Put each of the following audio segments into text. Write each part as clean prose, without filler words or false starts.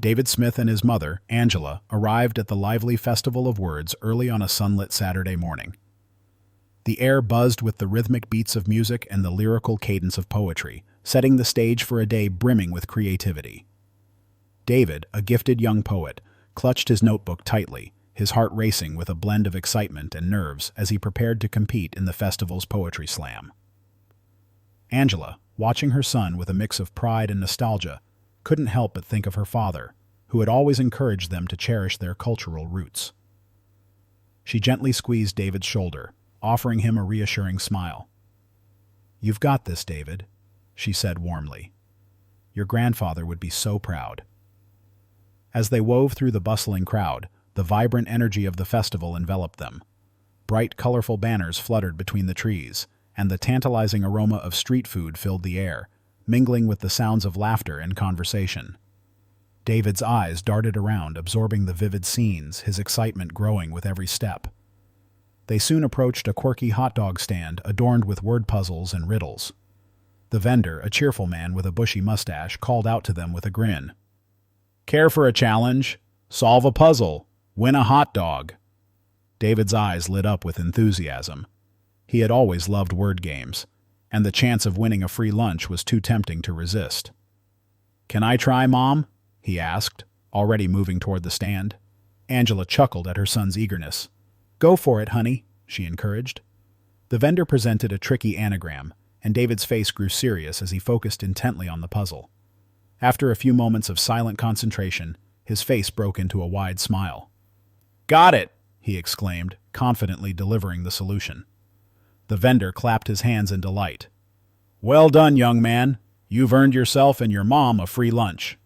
David Smith and his mother, Angela, arrived at the lively Festival of Words early on a sunlit Saturday morning. The air buzzed with the rhythmic beats of music and the lyrical cadence of poetry, setting the stage for a day brimming with creativity. David, a gifted young poet, clutched his notebook tightly, his heart racing with a blend of excitement and nerves as he prepared to compete in the festival's poetry slam. Angela, watching her son with a mix of pride and nostalgia, couldn't help but think of her father, who had always encouraged them to cherish their cultural roots. She gently squeezed David's shoulder, offering him a reassuring smile. "You've got this, David," she said warmly. "Your grandfather would be so proud." As they wove through the bustling crowd, the vibrant energy of the festival enveloped them. Bright, colorful banners fluttered between the trees, and the tantalizing aroma of street food filled the air, mingling with the sounds of laughter and conversation. David's eyes darted around, absorbing the vivid scenes, his excitement growing with every step. They soon approached a quirky hot dog stand adorned with word puzzles and riddles. The vendor, a cheerful man with a bushy mustache, called out to them with a grin. "Care for a challenge? Solve a puzzle. Win a hot dog." David's eyes lit up with enthusiasm. He had always loved word games, and the chance of winning a free lunch was too tempting to resist. "Can I try, Mom?" he asked, already moving toward the stand. Angela chuckled at her son's eagerness. "Go for it, honey," she encouraged. The vendor presented a tricky anagram, and David's face grew serious as he focused intently on the puzzle. After a few moments of silent concentration, his face broke into a wide smile. "Got it!" he exclaimed, confidently delivering the solution. The vendor clapped his hands in delight. "Well done, young man. You've earned yourself and your mom a free lunch."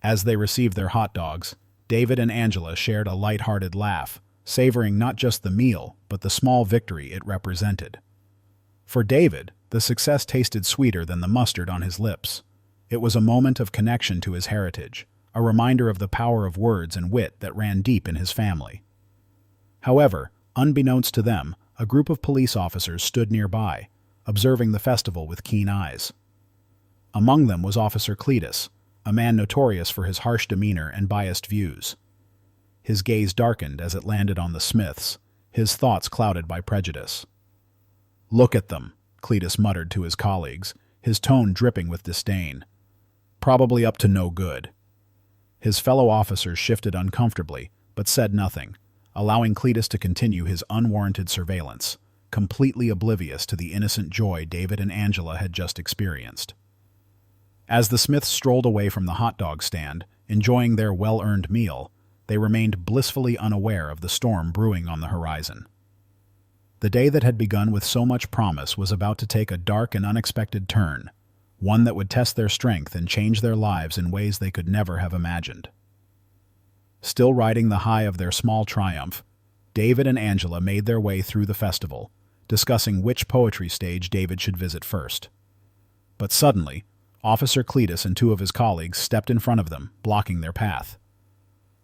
As they received their hot dogs, David and Angela shared a light-hearted laugh, savoring not just the meal, but the small victory it represented. For David, the success tasted sweeter than the mustard on his lips. It was a moment of connection to his heritage, a reminder of the power of words and wit that ran deep in his family. However, unbeknownst to them, a group of police officers stood nearby, observing the festival with keen eyes. Among them was Officer Cletus, a man notorious for his harsh demeanor and biased views. His gaze darkened as it landed on the Smiths, his thoughts clouded by prejudice. "Look at them," Cletus muttered to his colleagues, his tone dripping with disdain. "Probably up to no good." His fellow officers shifted uncomfortably, but said nothing, allowing Cletus to continue his unwarranted surveillance, completely oblivious to the innocent joy David and Angela had just experienced. As the Smiths strolled away from the hot dog stand, enjoying their well-earned meal, they remained blissfully unaware of the storm brewing on the horizon. The day that had begun with so much promise was about to take a dark and unexpected turn, one that would test their strength and change their lives in ways they could never have imagined. Still riding the high of their small triumph, David and Angela made their way through the festival, discussing which poetry stage David should visit first. But suddenly, Officer Cletus and two of his colleagues stepped in front of them, blocking their path.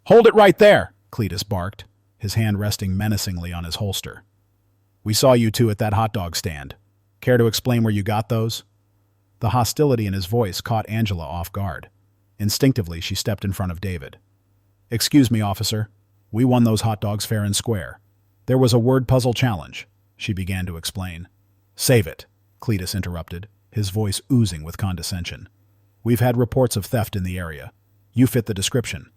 "Hold it right there!" Cletus barked, his hand resting menacingly on his holster. "We saw you two at that hot dog stand. Care to explain where you got those?" The hostility in his voice caught Angela off guard. Instinctively, she stepped in front of David. "Excuse me, officer. We won those hot dogs fair and square. There was a word puzzle challenge," she began to explain. "Save it," Cletus interrupted, his voice oozing with condescension. "We've had reports of theft in the area. You fit the description."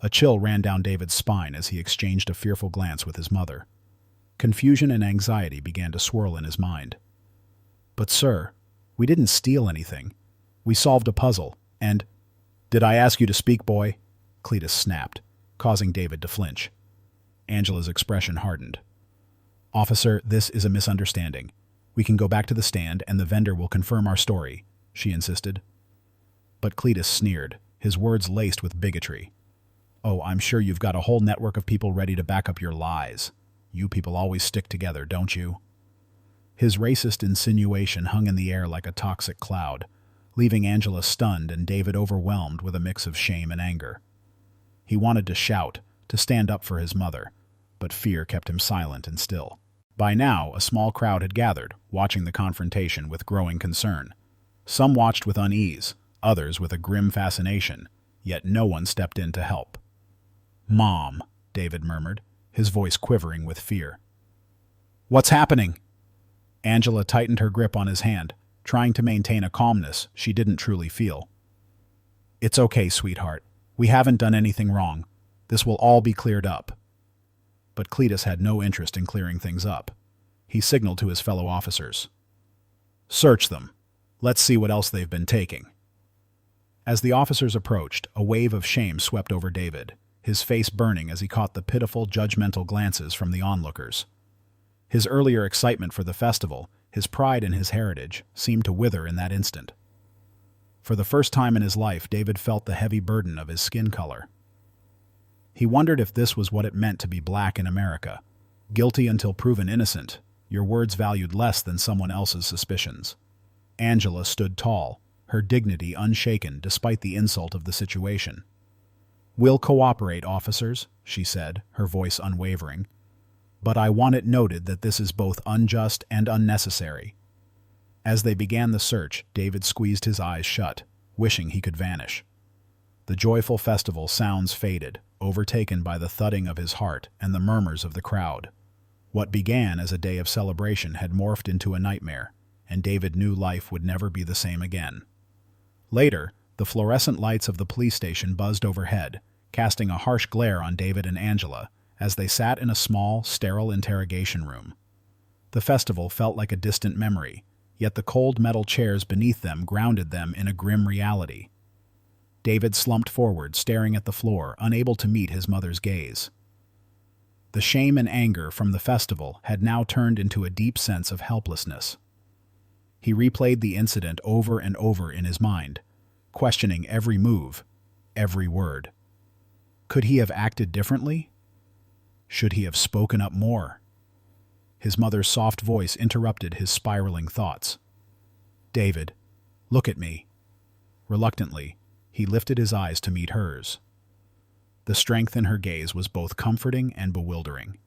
A chill ran down David's spine as he exchanged a fearful glance with his mother. Confusion and anxiety began to swirl in his mind. "But sir, we didn't steal anything. We solved a puzzle, and—" "Did I ask you to speak, boy?" Cletus snapped, causing David to flinch. Angela's expression hardened. "Officer, this is a misunderstanding. We can go back to the stand and the vendor will confirm our story," she insisted. But Cletus sneered, his words laced with bigotry. "Oh, I'm sure you've got a whole network of people ready to back up your lies. You people always stick together, don't you?" His racist insinuation hung in the air like a toxic cloud, leaving Angela stunned and David overwhelmed with a mix of shame and anger. He wanted to shout, to stand up for his mother, but fear kept him silent and still. By now, a small crowd had gathered, watching the confrontation with growing concern. Some watched with unease, others with a grim fascination, yet no one stepped in to help. "Mom," David murmured, his voice quivering with fear. "What's happening?" Angela tightened her grip on his hand, trying to maintain a calmness she didn't truly feel. "It's okay, sweetheart. We haven't done anything wrong. This will all be cleared up." But Cletus had no interest in clearing things up. He signaled to his fellow officers. "Search them. Let's see what else they've been taking." As the officers approached, a wave of shame swept over David, his face burning as he caught the pitiful, judgmental glances from the onlookers. His earlier excitement for the festival, his pride in his heritage, seemed to wither in that instant. For the first time in his life, David felt the heavy burden of his skin color. He wondered if this was what it meant to be black in America. Guilty until proven innocent, your words valued less than someone else's suspicions. Angela stood tall, her dignity unshaken despite the insult of the situation. "We'll cooperate, officers," she said, her voice unwavering. "But I want it noted that this is both unjust and unnecessary." As they began the search, David squeezed his eyes shut, wishing he could vanish. The joyful festival sounds faded, overtaken by the thudding of his heart and the murmurs of the crowd. What began as a day of celebration had morphed into a nightmare, and David knew life would never be the same again. Later, the fluorescent lights of the police station buzzed overhead, casting a harsh glare on David and Angela as they sat in a small, sterile interrogation room. The festival felt like a distant memory, yet the cold metal chairs beneath them grounded them in a grim reality. David slumped forward, staring at the floor, unable to meet his mother's gaze. The shame and anger from the festival had now turned into a deep sense of helplessness. He replayed the incident over and over in his mind, questioning every move, every word. Could he have acted differently? Should he have spoken up more? His mother's soft voice interrupted his spiraling thoughts. "David, look at me." Reluctantly, he lifted his eyes to meet hers. The strength in her gaze was both comforting and bewildering.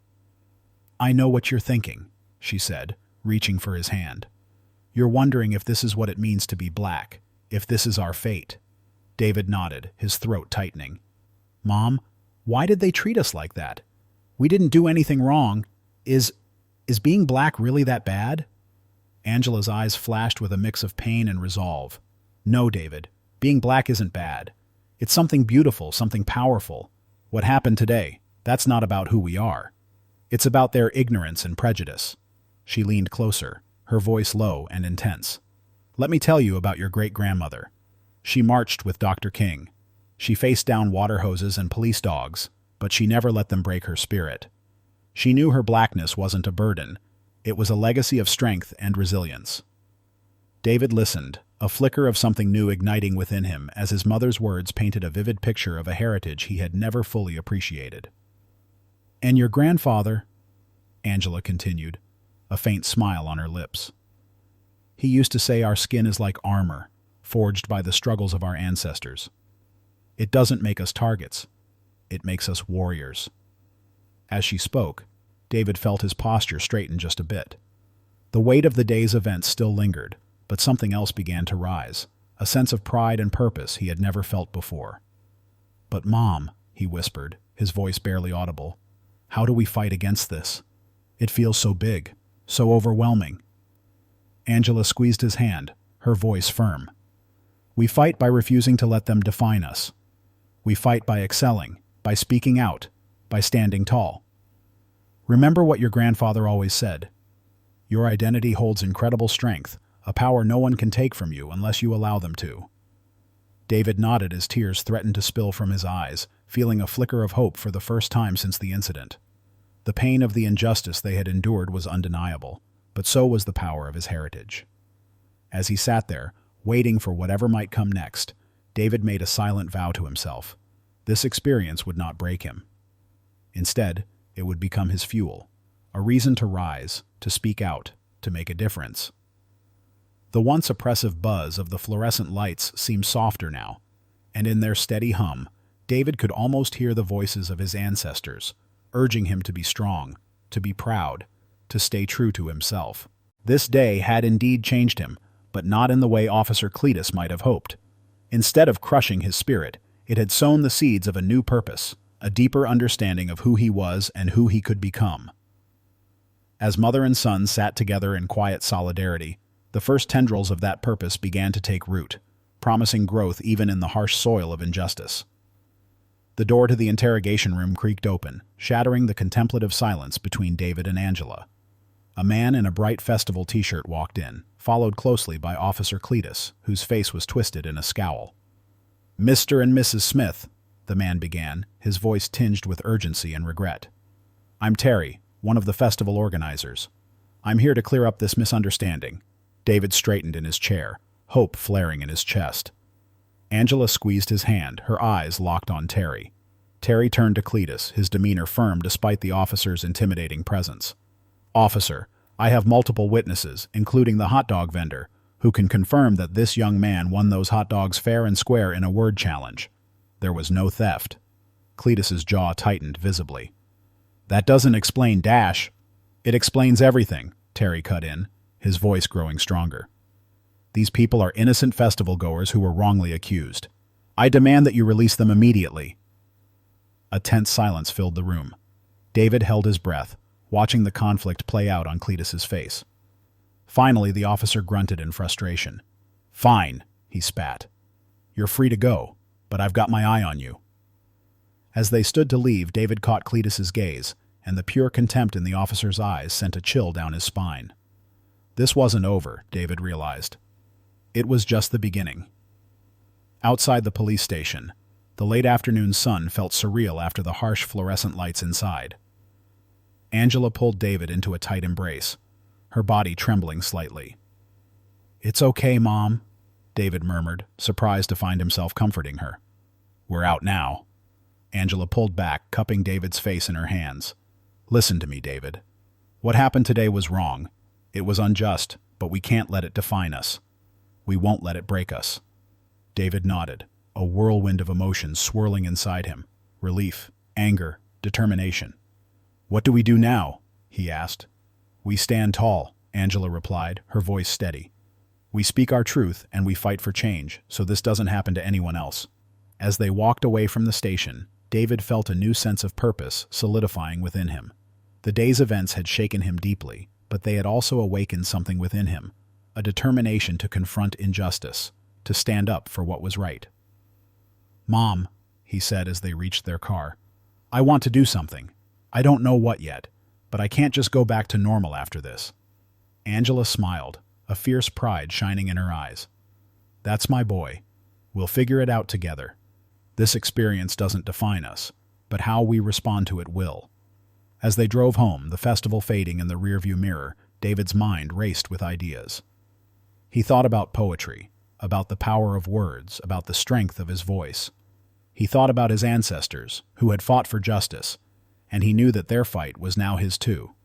"I know what you're thinking," she said, reaching for his hand. "You're wondering if this is what it means to be black, if this is our fate." David nodded, his throat tightening. "Mom, why did they treat us like that? We didn't do anything wrong. Is being black really that bad?" Angela's eyes flashed with a mix of pain and resolve. "No, David, being black isn't bad. It's something beautiful, something powerful. What happened today, that's not about who we are. It's about their ignorance and prejudice." She leaned closer, her voice low and intense. "Let me tell you about your great-grandmother. She marched with Dr. King. She faced down water hoses and police dogs, but she never let them break her spirit. She knew her blackness wasn't a burden. It was a legacy of strength and resilience." David listened, a flicker of something new igniting within him as his mother's words painted a vivid picture of a heritage he had never fully appreciated. "And your grandfather," Angela continued, a faint smile on her lips. "He used to say our skin is like armor, forged by the struggles of our ancestors. It doesn't make us targets. It makes us warriors." As she spoke, David felt his posture straighten just a bit. The weight of the day's events still lingered, but something else began to rise, a sense of pride and purpose he had never felt before. "But Mom," he whispered, his voice barely audible, "how do we fight against this? It feels so big, so overwhelming." Angela squeezed his hand, her voice firm. "We fight by refusing to let them define us. We fight by excelling, by speaking out, by standing tall. Remember what your grandfather always said. Your identity holds incredible strength, a power no one can take from you unless you allow them to." David nodded as tears threatened to spill from his eyes, feeling a flicker of hope for the first time since the incident. The pain of the injustice they had endured was undeniable, but so was the power of his heritage. As he sat there, waiting for whatever might come next, David made a silent vow to himself. This experience would not break him. Instead, it would become his fuel, a reason to rise, to speak out, to make a difference. The once oppressive buzz of the fluorescent lights seemed softer now, and in their steady hum, David could almost hear the voices of his ancestors, urging him to be strong, to be proud, to stay true to himself. This day had indeed changed him, but not in the way Officer Cletus might have hoped. Instead of crushing his spirit, It had sown the seeds of a new purpose, a deeper understanding of who he was and who he could become. As mother and son sat together in quiet solidarity, the first tendrils of that purpose began to take root, promising growth even in the harsh soil of injustice. The door to the interrogation room creaked open, shattering the contemplative silence between David and Angela. A man in a bright festival t-shirt walked in, followed closely by Officer Cletus, whose face was twisted in a scowl. "Mr. and Mrs. Smith," the man began, his voice tinged with urgency and regret. "I'm Terry, one of the festival organizers. I'm here to clear up this misunderstanding." David straightened in his chair, hope flaring in his chest. Angela squeezed his hand, her eyes locked on Terry. Terry turned to Cletus, his demeanor firm despite the officer's intimidating presence. "Officer, I have multiple witnesses, including the hot dog vendor, who can confirm that this young man won those hot dogs fair and square in a word challenge. There was no theft." Cletus's jaw tightened visibly. "That doesn't explain dash." "It explains everything," Terry cut in, his voice growing stronger. "These people are innocent festival goers who were wrongly accused. I demand that you release them immediately." A tense silence filled the room. David held his breath, watching the conflict play out on Cletus's face. Finally, the officer grunted in frustration. "Fine," he spat. "You're free to go, but I've got my eye on you." As they stood to leave, David caught Cletus's gaze, and the pure contempt in the officer's eyes sent a chill down his spine. This wasn't over, David realized. It was just the beginning. Outside the police station, the late afternoon sun felt surreal after the harsh fluorescent lights inside. Angela pulled David into a tight embrace, her body trembling slightly. "It's okay, Mom," David murmured, surprised to find himself comforting her. "We're out now." Angela pulled back, cupping David's face in her hands. "Listen to me, David. What happened today was wrong. It was unjust, but we can't let it define us. We won't let it break us." David nodded, a whirlwind of emotions swirling inside him. Relief, anger, determination. "What do we do now?" he asked. "We stand tall," Angela replied, her voice steady. "We speak our truth and we fight for change, so this doesn't happen to anyone else." As they walked away from the station, David felt a new sense of purpose solidifying within him. The day's events had shaken him deeply, but they had also awakened something within him, a determination to confront injustice, to stand up for what was right. "Mom," he said as they reached their car, "I want to do something. I don't know what yet, but I can't just go back to normal after this." Angela smiled, a fierce pride shining in her eyes. "That's my boy. We'll figure it out together. This experience doesn't define us, but how we respond to it will." As they drove home, the festival fading in the rearview mirror, David's mind raced with ideas. He thought about poetry, about the power of words, about the strength of his voice. He thought about his ancestors, who had fought for justice, and he knew that their fight was now his too.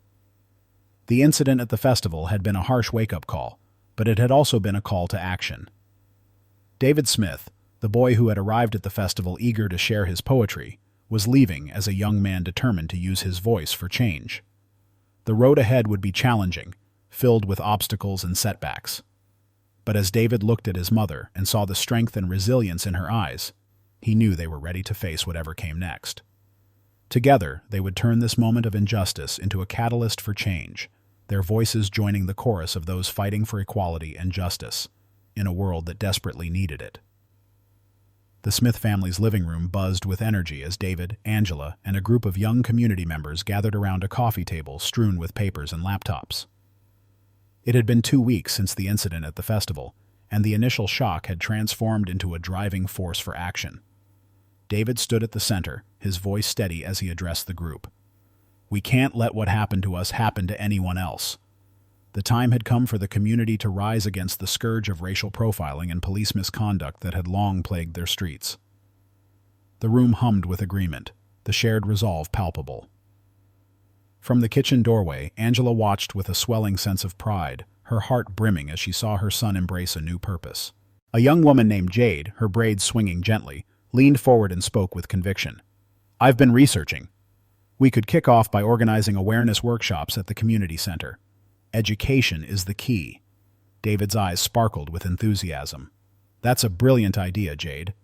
The incident at the festival had been a harsh wake-up call, but it had also been a call to action. David Smith, the boy who had arrived at the festival eager to share his poetry, was leaving as a young man determined to use his voice for change. The road ahead would be challenging, filled with obstacles and setbacks. But as David looked at his mother and saw the strength and resilience in her eyes, he knew they were ready to face whatever came next. Together, they would turn this moment of injustice into a catalyst for change, their voices joining the chorus of those fighting for equality and justice, in a world that desperately needed it. The Smith family's living room buzzed with energy as David, Angela, and a group of young community members gathered around a coffee table strewn with papers and laptops. It had been 2 weeks since the incident at the festival, and the initial shock had transformed into a driving force for action. David stood at the center, his voice steady as he addressed the group. "We can't let what happened to us happen to anyone else. The time had come for the community to rise against the scourge of racial profiling and police misconduct that had long plagued their streets." The room hummed with agreement, the shared resolve palpable. From the kitchen doorway, Angela watched with a swelling sense of pride, her heart brimming as she saw her son embrace a new purpose. A young woman named Jade, her braids swinging gently, leaned forward and spoke with conviction. "I've been researching. We could kick off by organizing awareness workshops at the community center. Education is the key." David's eyes sparkled with enthusiasm. "That's a brilliant idea, Jade.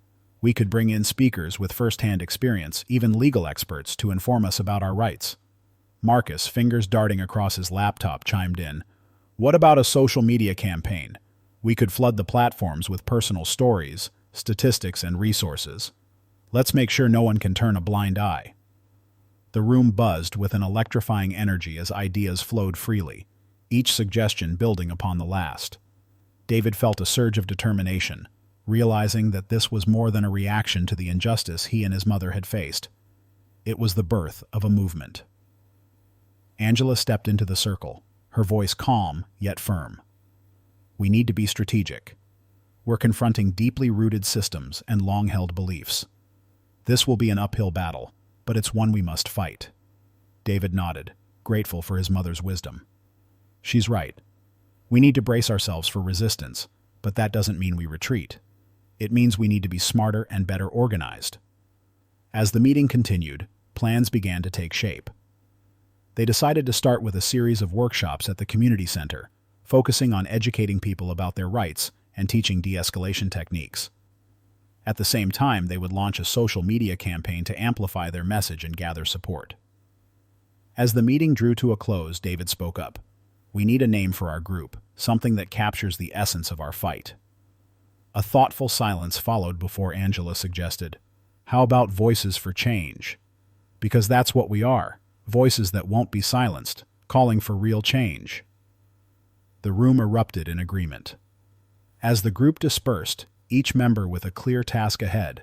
We could bring in speakers with first-hand experience, even legal experts, to inform us about our rights. Marcus, fingers darting across his laptop, chimed in. What about a social media campaign? We could flood the platforms with personal stories, statistics, and resources. Let's make sure no one can turn a blind eye. The room buzzed with an electrifying energy as ideas flowed freely, each suggestion building upon the last. David felt a surge of determination, realizing that this was more than a reaction to the injustice he and his mother had faced. It was the birth of a movement. Angela stepped into the circle, her voice calm yet firm. We need to be strategic. We're confronting deeply rooted systems and long-held beliefs. This will be an uphill battle, but it's one we must fight. David nodded, grateful for his mother's wisdom. She's right. We need to brace ourselves for resistance, but that doesn't mean we retreat. It means we need to be smarter and better organized. As the meeting continued, plans began to take shape. They decided to start with a series of workshops at the community center, focusing on educating people about their rights and teaching de-escalation techniques. At the same time, they would launch a social media campaign to amplify their message and gather support. As the meeting drew to a close, David spoke up. We need a name for our group, something that captures the essence of our fight. A thoughtful silence followed before Angela suggested, how about Voices for Change? Because that's what we are, voices that won't be silenced, calling for real change. The room erupted in agreement. As the group dispersed, each member with a clear task ahead,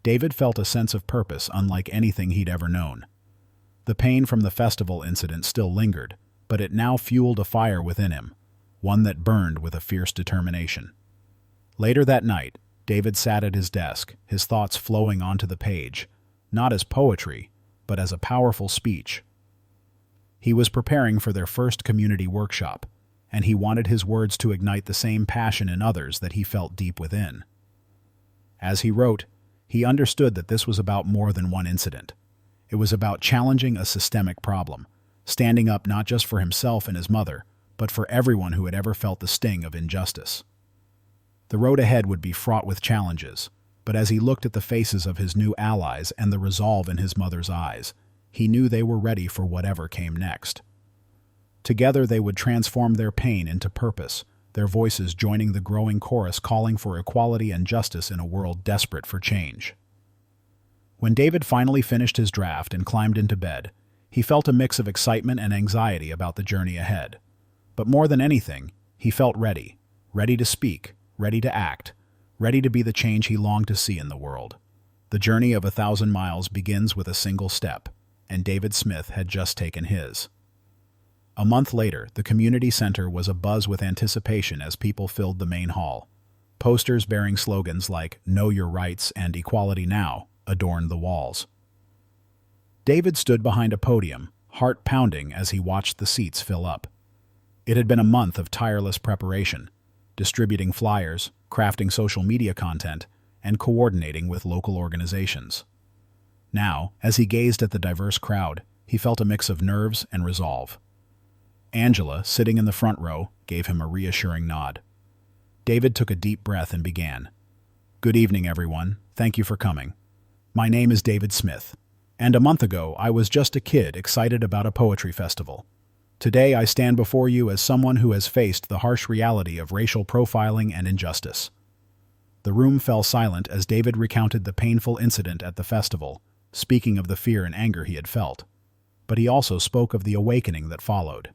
David felt a sense of purpose unlike anything he'd ever known. The pain from the festival incident still lingered, but it now fueled a fire within him, one that burned with a fierce determination. Later that night, David sat at his desk, his thoughts flowing onto the page, not as poetry, but as a powerful speech. He was preparing for their first community workshop, and he wanted his words to ignite the same passion in others that he felt deep within. As he wrote, he understood that this was about more than one incident. It was about challenging a systemic problem, standing up not just for himself and his mother, but for everyone who had ever felt the sting of injustice. The road ahead would be fraught with challenges, but as he looked at the faces of his new allies and the resolve in his mother's eyes, he knew they were ready for whatever came next. Together they would transform their pain into purpose, their voices joining the growing chorus calling for equality and justice in a world desperate for change. When David finally finished his draft and climbed into bed, he felt a mix of excitement and anxiety about the journey ahead. But more than anything, he felt ready to speak, ready to act, ready to be the change he longed to see in the world. The journey of 1,000 miles begins with a single step, and David Smith had just taken his. A month later, the community center was abuzz with anticipation as people filled the main hall. Posters bearing slogans like "Know Your Rights" and "Equality Now" adorned the walls. David stood behind a podium, heart pounding as he watched the seats fill up. It had been a month of tireless preparation, distributing flyers, crafting social media content, and coordinating with local organizations. Now, as he gazed at the diverse crowd, he felt a mix of nerves and resolve. Angela, sitting in the front row, gave him a reassuring nod. David took a deep breath and began. Good evening, everyone. Thank you for coming. My name is David Smith, and a month ago I was just a kid excited about a poetry festival. Today I stand before you as someone who has faced the harsh reality of racial profiling and injustice. The room fell silent as David recounted the painful incident at the festival, speaking of the fear and anger he had felt. But he also spoke of the awakening that followed.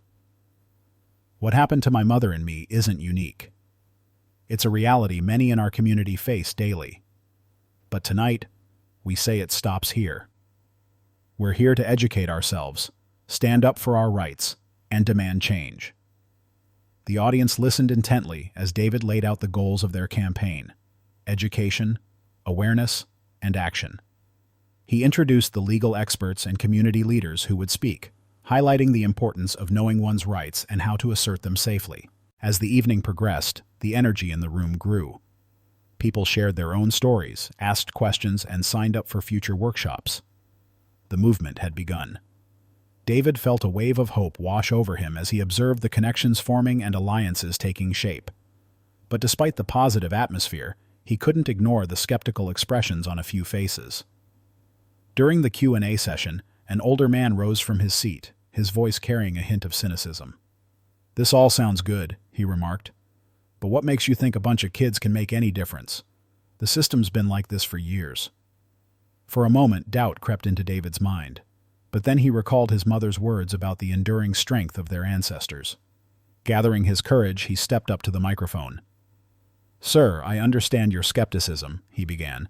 What happened to my mother and me isn't unique. It's a reality many in our community face daily. But tonight, we say it stops here. We're here to educate ourselves, stand up for our rights, and demand change. The audience listened intently as David laid out the goals of their campaign: education, awareness, and action. He introduced the legal experts and community leaders who would speak, highlighting the importance of knowing one's rights and how to assert them safely. As the evening progressed, the energy in the room grew. People shared their own stories, asked questions, and signed up for future workshops. The movement had begun. David felt a wave of hope wash over him as he observed the connections forming and alliances taking shape. But despite the positive atmosphere, he couldn't ignore the skeptical expressions on a few faces. During the Q&A session, an older man rose from his seat, his voice carrying a hint of cynicism. "This all sounds good," he remarked. "But what makes you think a bunch of kids can make any difference? The system's been like this for years." For a moment, doubt crept into David's mind. But then he recalled his mother's words about the enduring strength of their ancestors. Gathering his courage, he stepped up to the microphone. "Sir, I understand your skepticism," he began.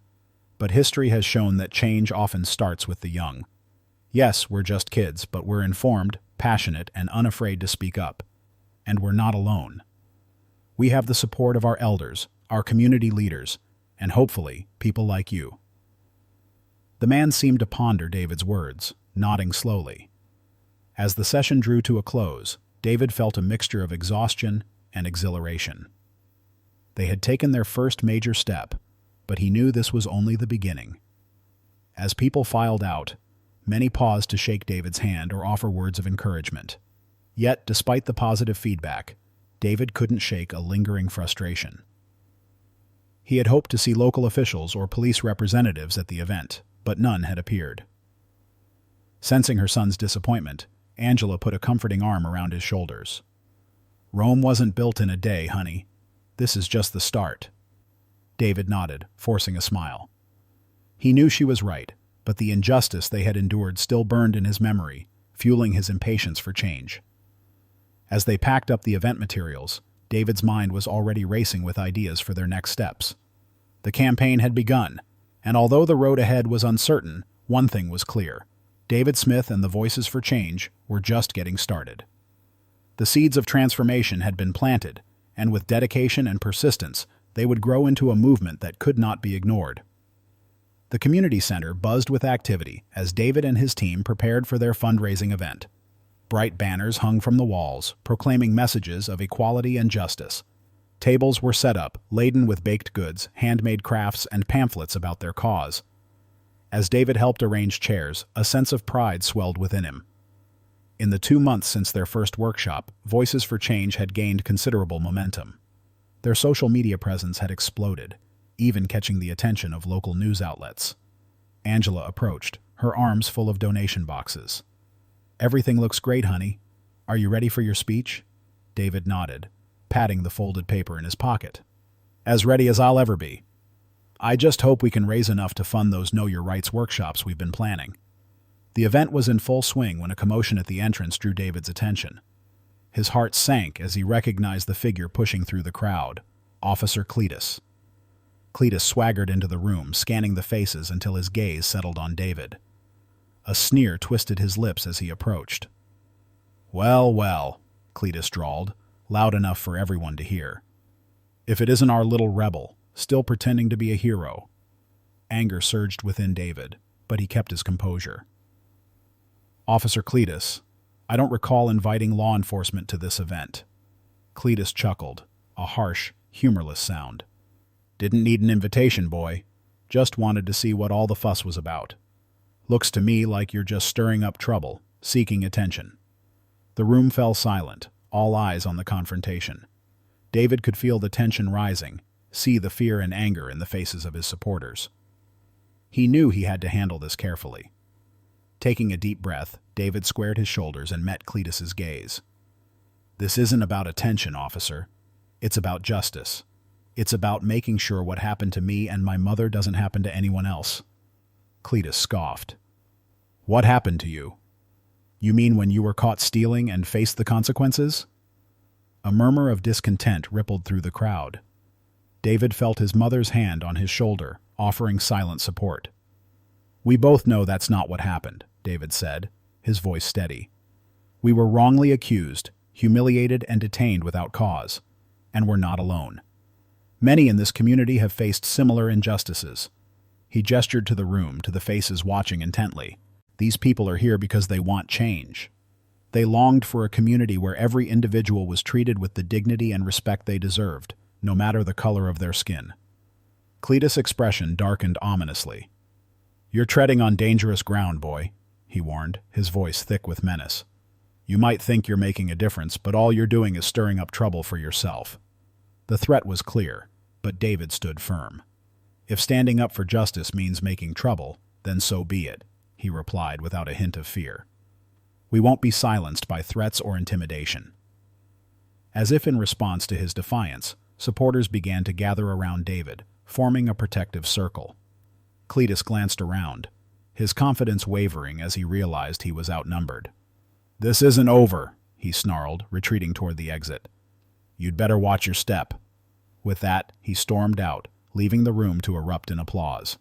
"But history has shown that change often starts with the young. Yes, we're just kids, but we're informed, passionate, and unafraid to speak up. And we're not alone. We have the support of our elders, our community leaders, and hopefully, people like you." The man seemed to ponder David's words, nodding slowly. As the session drew to a close, David felt a mixture of exhaustion and exhilaration. They had taken their first major step, but he knew this was only the beginning. As people filed out, many paused to shake David's hand or offer words of encouragement. Yet, despite the positive feedback, David couldn't shake a lingering frustration. He had hoped to see local officials or police representatives at the event, but none had appeared. Sensing her son's disappointment, Angela put a comforting arm around his shoulders. "Rome wasn't built in a day, honey. This is just the start." David nodded, forcing a smile. He knew she was right, but the injustice they had endured still burned in his memory, fueling his impatience for change. As they packed up the event materials, David's mind was already racing with ideas for their next steps. The campaign had begun, and although the road ahead was uncertain, one thing was clear. David Smith and the Voices for Change were just getting started. The seeds of transformation had been planted, and with dedication and persistence, they would grow into a movement that could not be ignored. The community center buzzed with activity as David and his team prepared for their fundraising event. Bright banners hung from the walls, proclaiming messages of equality and justice. Tables were set up, laden with baked goods, handmade crafts, and pamphlets about their cause. As David helped arrange chairs, a sense of pride swelled within him. In the 2 months since their first workshop, Voices for Change had gained considerable momentum. Their social media presence had exploded, even catching the attention of local news outlets. Angela approached, her arms full of donation boxes. "Everything looks great, honey. Are you ready for your speech?" David nodded, patting the folded paper in his pocket. "As ready as I'll ever be. I just hope we can raise enough to fund those Know Your Rights workshops we've been planning." The event was in full swing when a commotion at the entrance drew David's attention. His heart sank as he recognized the figure pushing through the crowd, Officer Cletus. Cletus swaggered into the room, scanning the faces until his gaze settled on David. A sneer twisted his lips as he approached. "Well, well," Cletus drawled, loud enough for everyone to hear. "If it isn't our little rebel, still pretending to be a hero." Anger surged within David, but he kept his composure. "Officer Cletus, I don't recall inviting law enforcement to this event." Cletus chuckled, a harsh, humorless sound. "Didn't need an invitation, boy. Just wanted to see what all the fuss was about. Looks to me like you're just stirring up trouble, seeking attention." The room fell silent, all eyes on the confrontation. David could feel the tension rising, see the fear and anger in the faces of his supporters. He knew he had to handle this carefully. Taking a deep breath, David squared his shoulders and met Cletus's gaze. "This isn't about attention, officer. It's about justice. It's about making sure what happened to me and my mother doesn't happen to anyone else." Cletus scoffed. "What happened to you? You mean when you were caught stealing and faced the consequences?" A murmur of discontent rippled through the crowd. David felt his mother's hand on his shoulder, offering silent support. "We both know that's not what happened," David said, his voice steady. "We were wrongly accused, humiliated, and detained without cause, and we're not alone. Many in this community have faced similar injustices." He gestured to the room, to the faces watching intently. "These people are here because they want change. They longed for a community where every individual was treated with the dignity and respect they deserved, no matter the color of their skin." Cletus' expression darkened ominously. "You're treading on dangerous ground, boy," he warned, his voice thick with menace. "You might think you're making a difference, but all you're doing is stirring up trouble for yourself." The threat was clear. but David stood firm. "If standing up for justice means making trouble, then so be it," he replied without a hint of fear. "We won't be silenced by threats or intimidation." As if in response to his defiance, supporters began to gather around David, forming a protective circle. Cletus glanced around, his confidence wavering as he realized he was outnumbered. "This isn't over," he snarled, retreating toward the exit. "You'd better watch your step." With that, he stormed out, leaving the room to erupt in applause.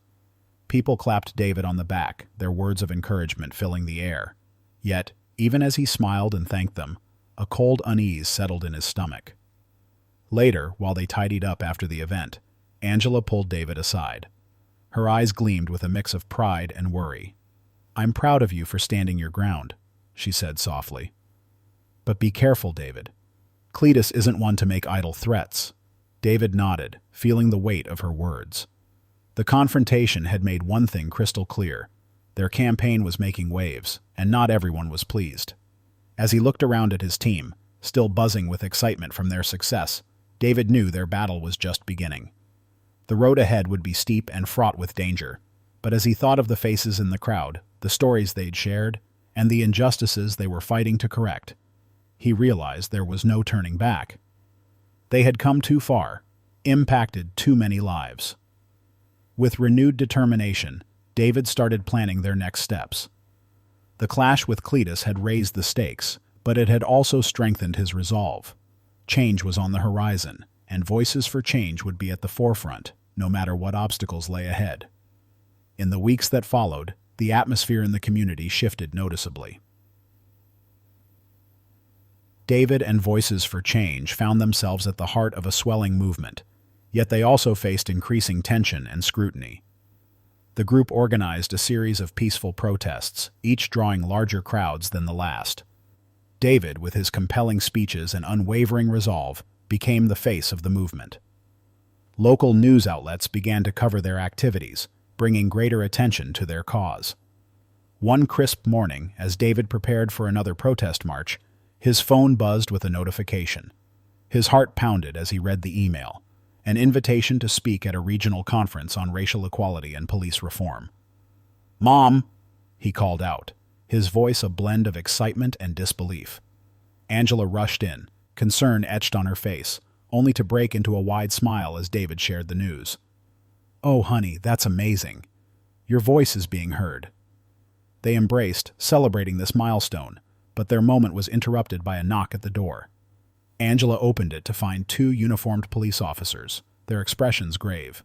People clapped David on the back, their words of encouragement filling the air. Yet, even as he smiled and thanked them, a cold unease settled in his stomach. Later, while they tidied up after the event, Angela pulled David aside. Her eyes gleamed with a mix of pride and worry. "I'm proud of you for standing your ground," she said softly. "But be careful, David. Cletus isn't one to make idle threats." David nodded, feeling the weight of her words. The confrontation had made one thing crystal clear. Their campaign was making waves, and not everyone was pleased. As he looked around at his team, still buzzing with excitement from their success, David knew their battle was just beginning. The road ahead would be steep and fraught with danger, but as he thought of the faces in the crowd, the stories they'd shared, and the injustices they were fighting to correct, he realized there was no turning back. They had come too far, impacted too many lives. With renewed determination, David started planning their next steps. The clash with Cletus had raised the stakes, but it had also strengthened his resolve. Change was on the horizon, and voices for change would be at the forefront, no matter what obstacles lay ahead. In the weeks that followed, the atmosphere in the community shifted noticeably. David and Voices for Change found themselves at the heart of a swelling movement, yet they also faced increasing tension and scrutiny. The group organized a series of peaceful protests, each drawing larger crowds than the last. David, with his compelling speeches and unwavering resolve, became the face of the movement. Local news outlets began to cover their activities, bringing greater attention to their cause. One crisp morning, as David prepared for another protest march, his phone buzzed with a notification. His heart pounded as he read the email, an invitation to speak at a regional conference on racial equality and police reform. "Mom!" he called out, his voice a blend of excitement and disbelief. Angela rushed in, concern etched on her face, only to break into a wide smile as David shared the news. "Oh, honey, that's amazing. Your voice is being heard." They embraced, celebrating this milestone, but their moment was interrupted by a knock at the door. Angela opened it to find two uniformed police officers, their expressions grave.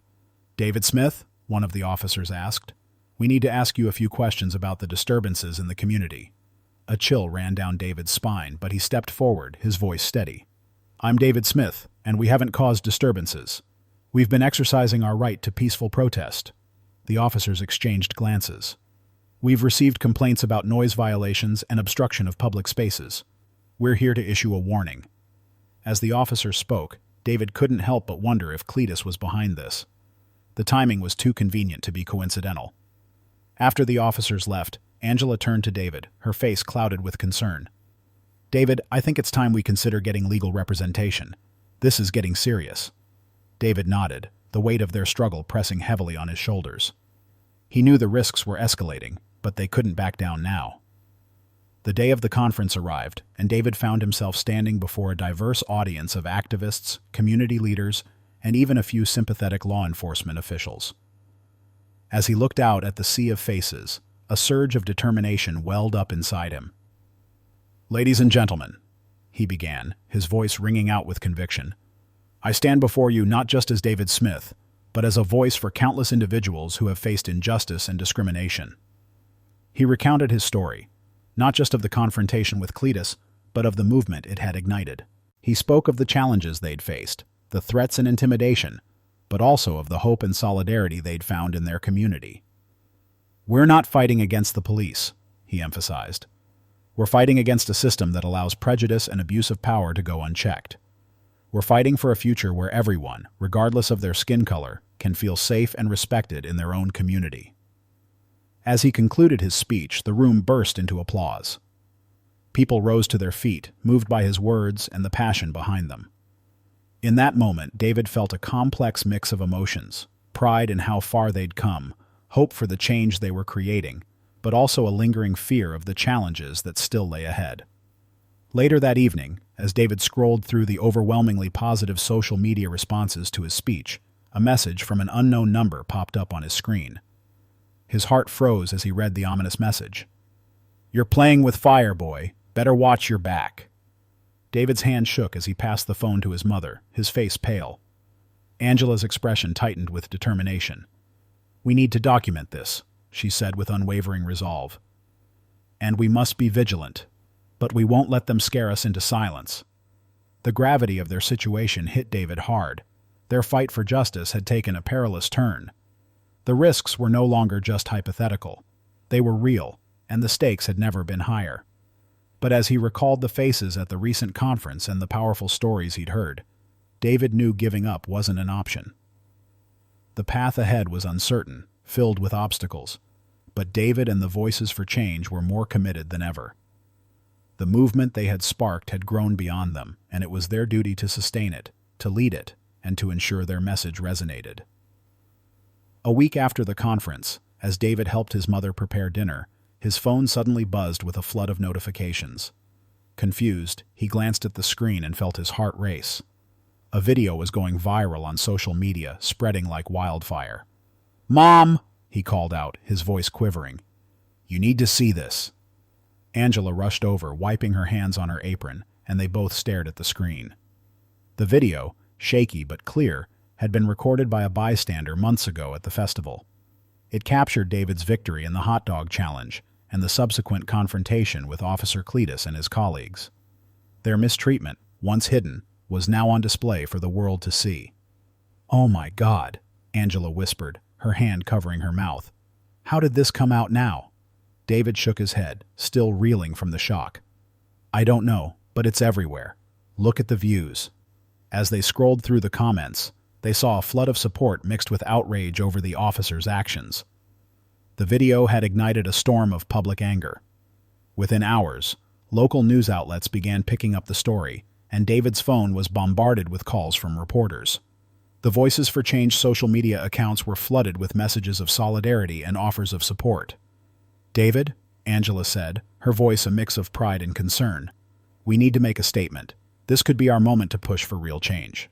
"David Smith?" one of the officers asked. "We need to ask you a few questions about the disturbances in the community." A chill ran down David's spine, but he stepped forward, his voice steady. "I'm David Smith, and we haven't caused disturbances. We've been exercising our right to peaceful protest." The officers exchanged glances. "We've received complaints about noise violations and obstruction of public spaces. We're here to issue a warning." As the officer spoke, David couldn't help but wonder if Cletus was behind this. The timing was too convenient to be coincidental. After the officers left, Angela turned to David, her face clouded with concern. "David, I think it's time we consider getting legal representation. This is getting serious." David nodded, the weight of their struggle pressing heavily on his shoulders. He knew the risks were escalating, but they couldn't back down now. The day of the conference arrived, and David found himself standing before a diverse audience of activists, community leaders, and even a few sympathetic law enforcement officials. As he looked out at the sea of faces, a surge of determination welled up inside him. "Ladies and gentlemen," he began, his voice ringing out with conviction, "I stand before you not just as David Smith, but as a voice for countless individuals who have faced injustice and discrimination." He recounted his story, not just of the confrontation with Cletus, but of the movement it had ignited. He spoke of the challenges they'd faced, the threats and intimidation, but also of the hope and solidarity they'd found in their community. "We're not fighting against the police," he emphasized. "We're fighting against a system that allows prejudice and abuse of power to go unchecked. We're fighting for a future where everyone, regardless of their skin color, can feel safe and respected in their own community." As he concluded his speech, the room burst into applause. People rose to their feet, moved by his words and the passion behind them. In that moment, David felt a complex mix of emotions: pride in how far they'd come, hope for the change they were creating, but also a lingering fear of the challenges that still lay ahead. Later that evening, as David scrolled through the overwhelmingly positive social media responses to his speech, a message from an unknown number popped up on his screen. His heart froze as he read the ominous message. "You're playing with fire, boy. Better watch your back." David's hand shook as he passed the phone to his mother, his face pale. Angela's expression tightened with determination. "We need to document this," she said with unwavering resolve. "And we must be vigilant. But we won't let them scare us into silence." The gravity of their situation hit David hard. Their fight for justice had taken a perilous turn. The risks were no longer just hypothetical. They were real, and the stakes had never been higher. But as he recalled the faces at the recent conference and the powerful stories he'd heard, David knew giving up wasn't an option. The path ahead was uncertain, filled with obstacles, but David and the Voices for Change were more committed than ever. The movement they had sparked had grown beyond them, and it was their duty to sustain it, to lead it, and to ensure their message resonated. A week after the conference, as David helped his mother prepare dinner, his phone suddenly buzzed with a flood of notifications. Confused, he glanced at the screen and felt his heart race. A video was going viral on social media, spreading like wildfire. "Mom!" he called out, his voice quivering. "You need to see this." Angela rushed over, wiping her hands on her apron, and they both stared at the screen. The video, shaky but clear, had been recorded by a bystander months ago at the festival. It captured David's victory in the hot dog challenge and the subsequent confrontation with Officer Cletus and his colleagues. Their mistreatment, once hidden, was now on display for the world to see. "Oh my God," Angela whispered, her hand covering her mouth. "How did this come out now?" David shook his head, still reeling from the shock. "I don't know, but it's everywhere. Look at the views." As they scrolled through the comments, they saw a flood of support mixed with outrage over the officer's actions. The video had ignited a storm of public anger. Within hours, local news outlets began picking up the story, and David's phone was bombarded with calls from reporters. The Voices for Change social media accounts were flooded with messages of solidarity and offers of support. "David," Angela said, her voice a mix of pride and concern, "we need to make a statement. This could be our moment to push for real change."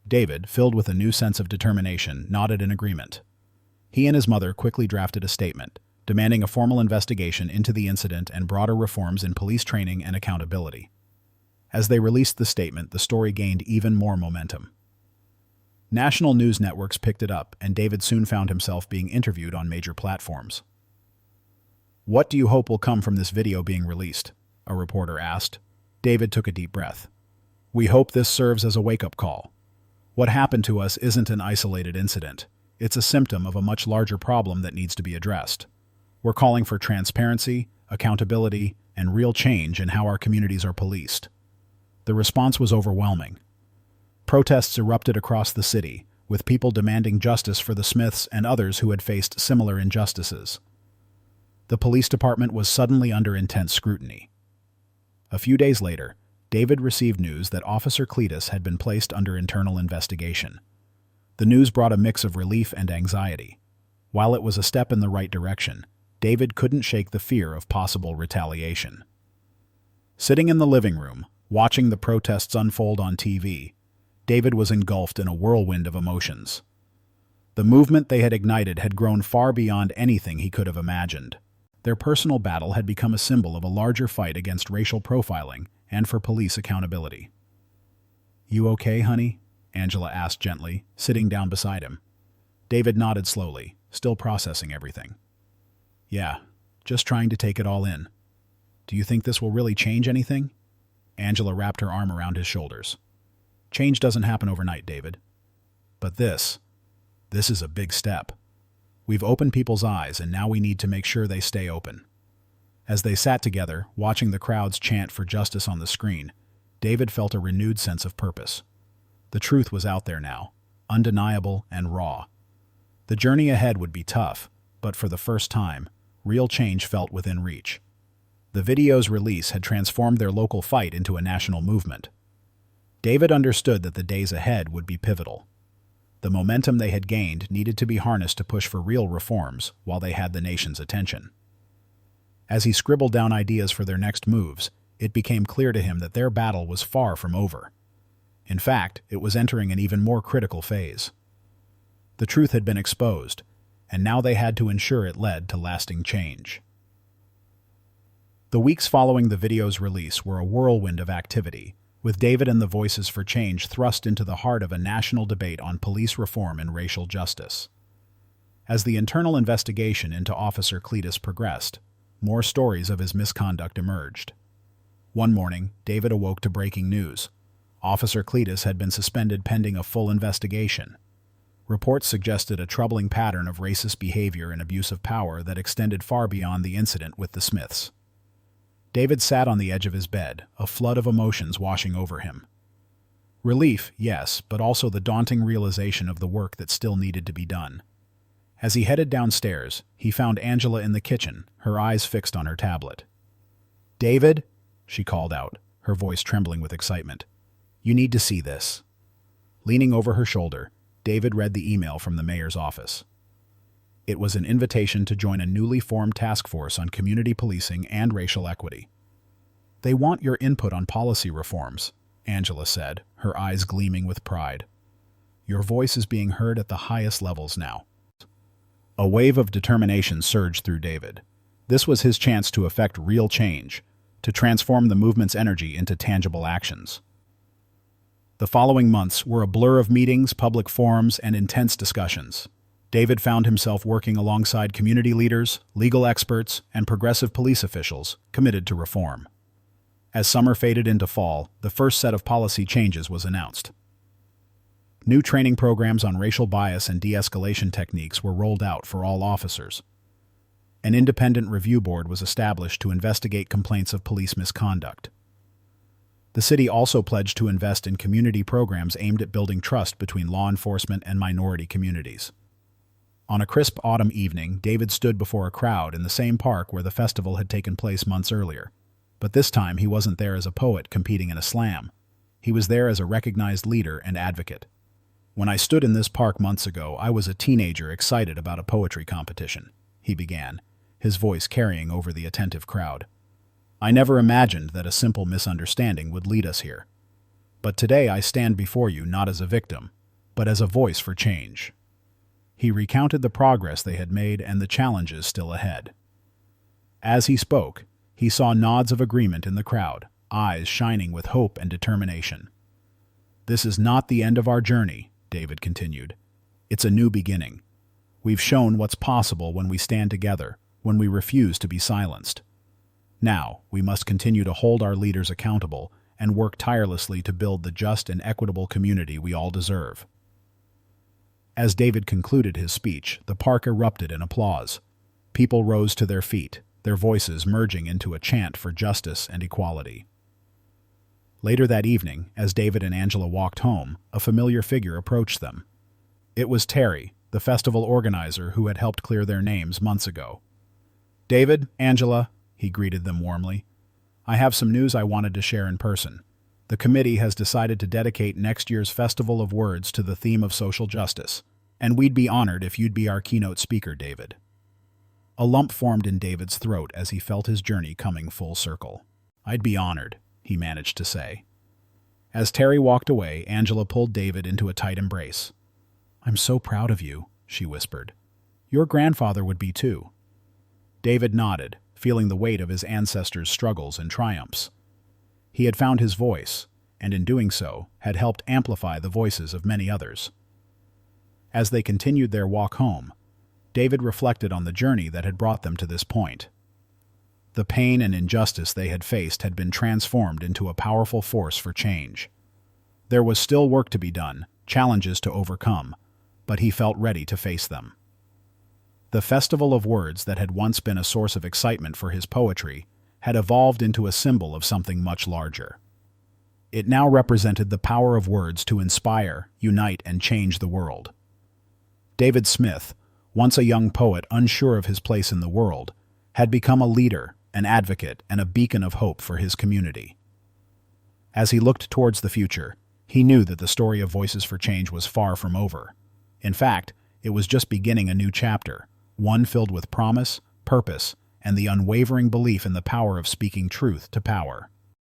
David, filled with a new sense of determination, nodded in agreement. He and his mother quickly drafted a statement, demanding a formal investigation into the incident and broader reforms in police training and accountability. As they released the statement, the story gained even more momentum. National news networks picked it up, and David soon found himself being interviewed on major platforms. "What do you hope will come from this video being released?" a reporter asked. David took a deep breath. "We hope this serves as a wake-up call. What happened to us isn't an isolated incident. It's a symptom of a much larger problem that needs to be addressed. We're calling for transparency, accountability, and real change in how our communities are policed." The response was overwhelming. Protests erupted across the city, with people demanding justice for the Smiths and others who had faced similar injustices. The police department was suddenly under intense scrutiny. A few days later, David received news that Officer Cletus had been placed under internal investigation. The news brought a mix of relief and anxiety. While it was a step in the right direction, David couldn't shake the fear of possible retaliation. Sitting in the living room, watching the protests unfold on TV, David was engulfed in a whirlwind of emotions. The movement they had ignited had grown far beyond anything he could have imagined. Their personal battle had become a symbol of a larger fight against racial profiling and for police accountability. "You okay, honey?" Angela asked gently, sitting down beside him. David nodded slowly, still processing everything. "Yeah, just trying to take it all in. Do you think this will really change anything?" Angela wrapped her arm around his shoulders. "Change doesn't happen overnight, David. But this is a big step. We've opened people's eyes, and now we need to make sure they stay open." As they sat together, watching the crowds chant for justice on the screen, David felt a renewed sense of purpose. The truth was out there now, undeniable and raw. The journey ahead would be tough, but for the first time, real change felt within reach. The video's release had transformed their local fight into a national movement. David understood that the days ahead would be pivotal. The momentum they had gained needed to be harnessed to push for real reforms while they had the nation's attention. As he scribbled down ideas for their next moves, it became clear to him that their battle was far from over. In fact, it was entering an even more critical phase. The truth had been exposed, and now they had to ensure it led to lasting change. The weeks following the video's release were a whirlwind of activity, with David and the Voices for Change thrust into the heart of a national debate on police reform and racial justice. As the internal investigation into Officer Cletus progressed, more stories of his misconduct emerged. One morning, David awoke to breaking news. Officer Cletus had been suspended pending a full investigation. Reports suggested a troubling pattern of racist behavior and abuse of power that extended far beyond the incident with the Smiths. David sat on the edge of his bed, a flood of emotions washing over him. Relief, yes, but also the daunting realization of the work that still needed to be done. As he headed downstairs, he found Angela in the kitchen, her eyes fixed on her tablet. "David," she called out, her voice trembling with excitement. "You need to see this." Leaning over her shoulder, David read the email from the mayor's office. It was an invitation to join a newly formed task force on community policing and racial equity. "They want your input on policy reforms," Angela said, her eyes gleaming with pride. "Your voice is being heard at the highest levels now." A wave of determination surged through David. This was his chance to effect real change, to transform the movement's energy into tangible actions. The following months were a blur of meetings, public forums, and intense discussions. David found himself working alongside community leaders, legal experts, and progressive police officials committed to reform. As summer faded into fall, the first set of policy changes was announced. New training programs on racial bias and de-escalation techniques were rolled out for all officers. An independent review board was established to investigate complaints of police misconduct. The city also pledged to invest in community programs aimed at building trust between law enforcement and minority communities. On a crisp autumn evening, David stood before a crowd in the same park where the festival had taken place months earlier. But this time he wasn't there as a poet competing in a slam. He was there as a recognized leader and advocate. "When I stood in this park months ago, I was a teenager excited about a poetry competition," he began, his voice carrying over the attentive crowd. "I never imagined that a simple misunderstanding would lead us here. But today I stand before you not as a victim, but as a voice for change." He recounted the progress they had made and the challenges still ahead. As he spoke, he saw nods of agreement in the crowd, eyes shining with hope and determination. "This is not the end of our journey," David continued. "It's a new beginning. We've shown what's possible when we stand together, when we refuse to be silenced. Now, we must continue to hold our leaders accountable and work tirelessly to build the just and equitable community we all deserve." As David concluded his speech, the park erupted in applause. People rose to their feet, their voices merging into a chant for justice and equality. Later that evening, as David and Angela walked home, a familiar figure approached them. It was Terry, the festival organizer who had helped clear their names months ago. "David, Angela," he greeted them warmly, "I have some news I wanted to share in person. The committee has decided to dedicate next year's Festival of Words to the theme of social justice, and we'd be honored if you'd be our keynote speaker, David." A lump formed in David's throat as he felt his journey coming full circle. "I'd be honored," he managed to say. As Terry walked away, Angela pulled David into a tight embrace. "I'm so proud of you," she whispered. "Your grandfather would be too." David nodded, feeling the weight of his ancestors' struggles and triumphs. He had found his voice, and in doing so, had helped amplify the voices of many others. As they continued their walk home, David reflected on the journey that had brought them to this point. The pain and injustice they had faced had been transformed into a powerful force for change. There was still work to be done, challenges to overcome, but he felt ready to face them. The Festival of Words that had once been a source of excitement for his poetry had evolved into a symbol of something much larger. It now represented the power of words to inspire, unite, and change the world. David Smith, once a young poet unsure of his place in the world, had become a leader, an advocate, and a beacon of hope for his community. As he looked towards the future, He knew that the story of Voices for Change was far from over. In fact, it was just beginning a new chapter, one filled with promise, purpose, and the unwavering belief in the power of speaking truth to power.